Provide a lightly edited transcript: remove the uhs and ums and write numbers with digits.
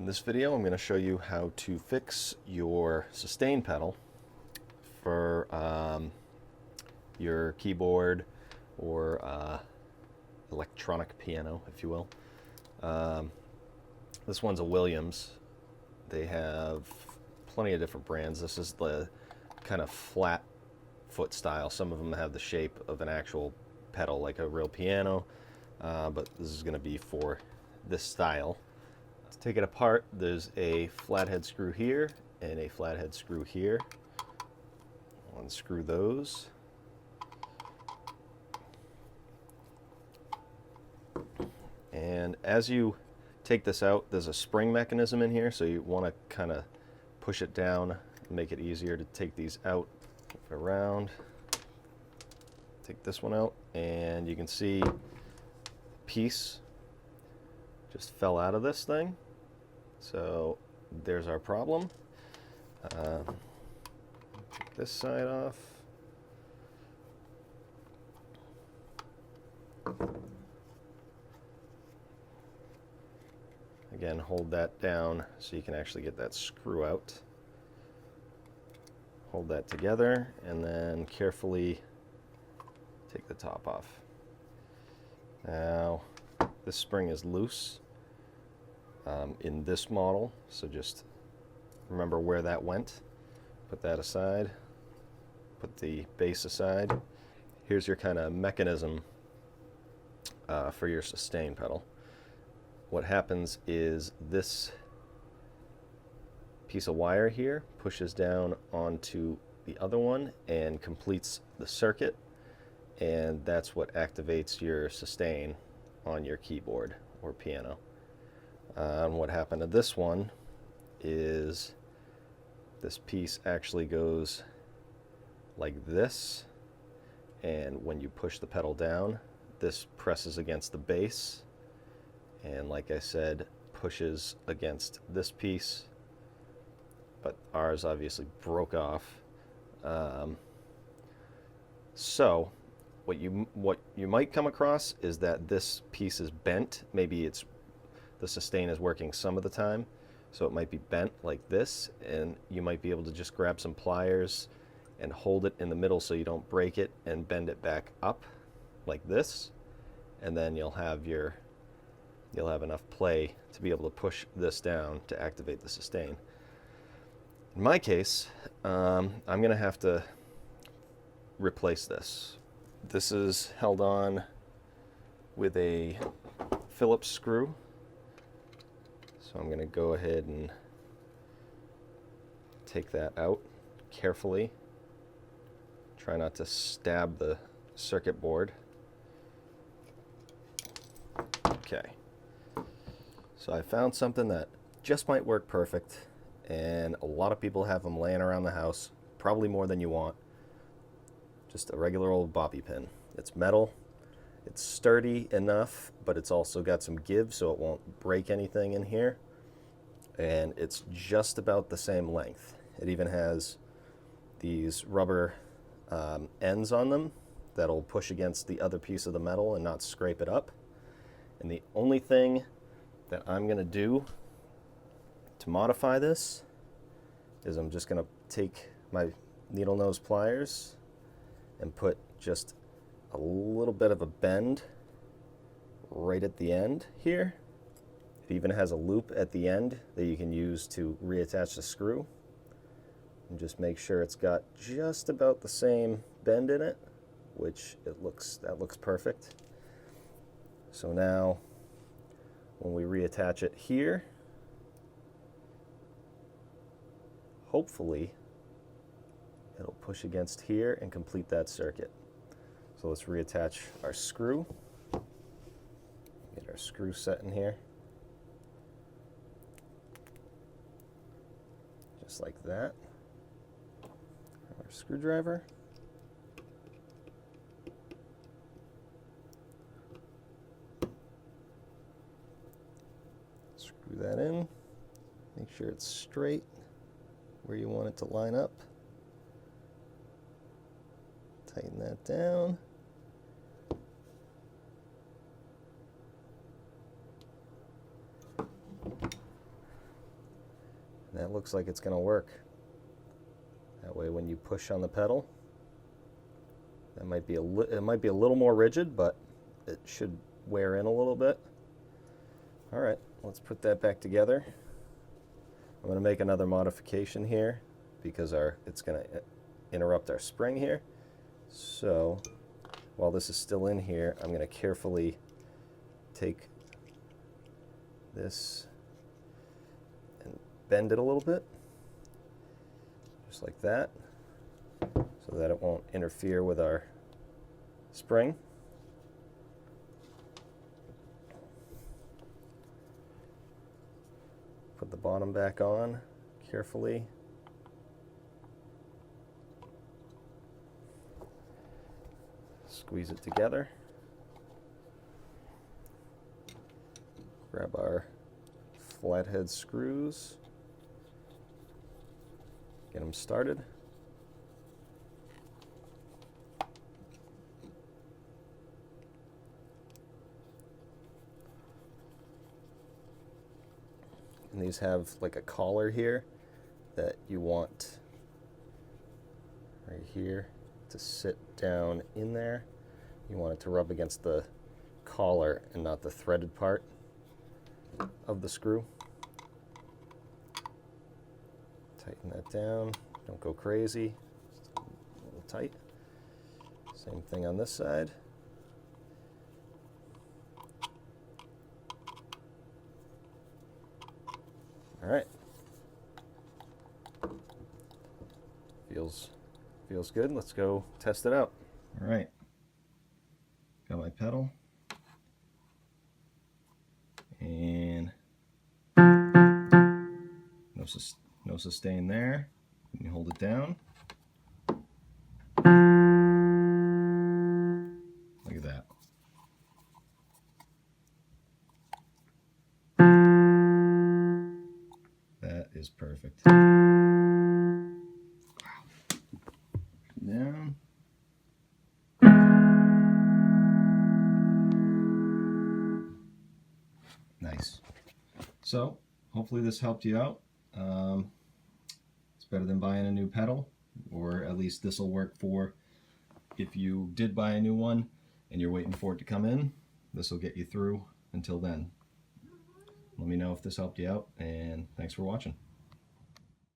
In this video, I'm going to show you how to fix your sustain pedal for your keyboard or electronic piano, if you will. This one's a Williams. They have plenty of different brands. This is the kind of flat foot style. Some of them have the shape of an actual pedal, like a real piano, but this is going to be for this style. To take it apart, there's a flathead screw here and a flathead screw here. I'll unscrew those. And as you take this out, there's a spring mechanism in here, so you want to kind of push it down, make it easier to take these out. Move it around. Take this one out, and you can see a piece just fell out of this thing. So there's our problem. Take this side off. Again, hold that down so you can actually get that screw out. Hold that together and then carefully take the top off. Now, this spring is loose in this model, so just remember where that went. Put that aside. Put the base aside. Here's your kind of mechanism for your sustain pedal. What happens is this piece of wire here pushes down onto the other one and completes the circuit, and that's what activates your sustain on your keyboard or piano. And what happened to this one is this piece actually goes like this, and when you push the pedal down, this presses against the base, and like I said, pushes against this piece, but ours obviously broke off. So what you might come across is that this piece is bent. Maybe the sustain is working some of the time, so it might be bent like this, and you might be able to just grab some pliers and hold it in the middle so you don't break it, and bend it back up like this, and then you'll have enough play to be able to push this down to activate the sustain. In my case, I'm going to have to replace this. This is held on with a Phillips screw. So I'm going to go ahead and take that out carefully. Try not to stab the circuit board. Okay. So I found something that just might work perfect, and a lot of people have them laying around the house, probably more than you want. Just a regular old bobby pin. It's metal. It's sturdy enough, but it's also got some give so it won't break anything in here. And it's just about the same length. It even has these rubber ends on them that'll push against the other piece of the metal and not scrape it up. And the only thing that I'm going to do to modify this is I'm just going to take my needle nose pliers and put just a little bit of a bend right at the end here. It even has a loop at the end that you can use to reattach the screw. And just make sure it's got just about the same bend in it, which that looks perfect. So now when we reattach it here, hopefully it'll push against here and complete that circuit. So let's reattach our screw. Get our screw set in here. Just like that. Our screwdriver. Screw that in. Make sure it's straight where you want it to line up. Tighten that down. And that looks like it's going to work. That way when you push on the pedal, that might be it might be a little more rigid, but it should wear in a little bit. All right, let's put that back together. I'm going to make another modification here because it's going to interrupt our spring here. So while this is still in here, I'm going to carefully take this and bend it a little bit, just like that, so that it won't interfere with our spring. Put the bottom back on carefully. Squeeze it together. Grab our flathead screws. Get them started. And these have like a collar here that you want right here to sit down in there. You want it to rub against the collar and not the threaded part of the screw. Tighten that down. Don't go crazy. Just a little tight. Same thing on this side. All right. Feels good. Let's go test it out. All right. Got my pedal. And no sustain there. You hold it down. Look at that. That is perfect. Wow. Down. Nice. So, hopefully this helped you out. It's better than buying a new pedal, or at least this will work for if you did buy a new one and you're waiting for it to come in. This will get you through until then. Let me know if this helped you out, and thanks for watching.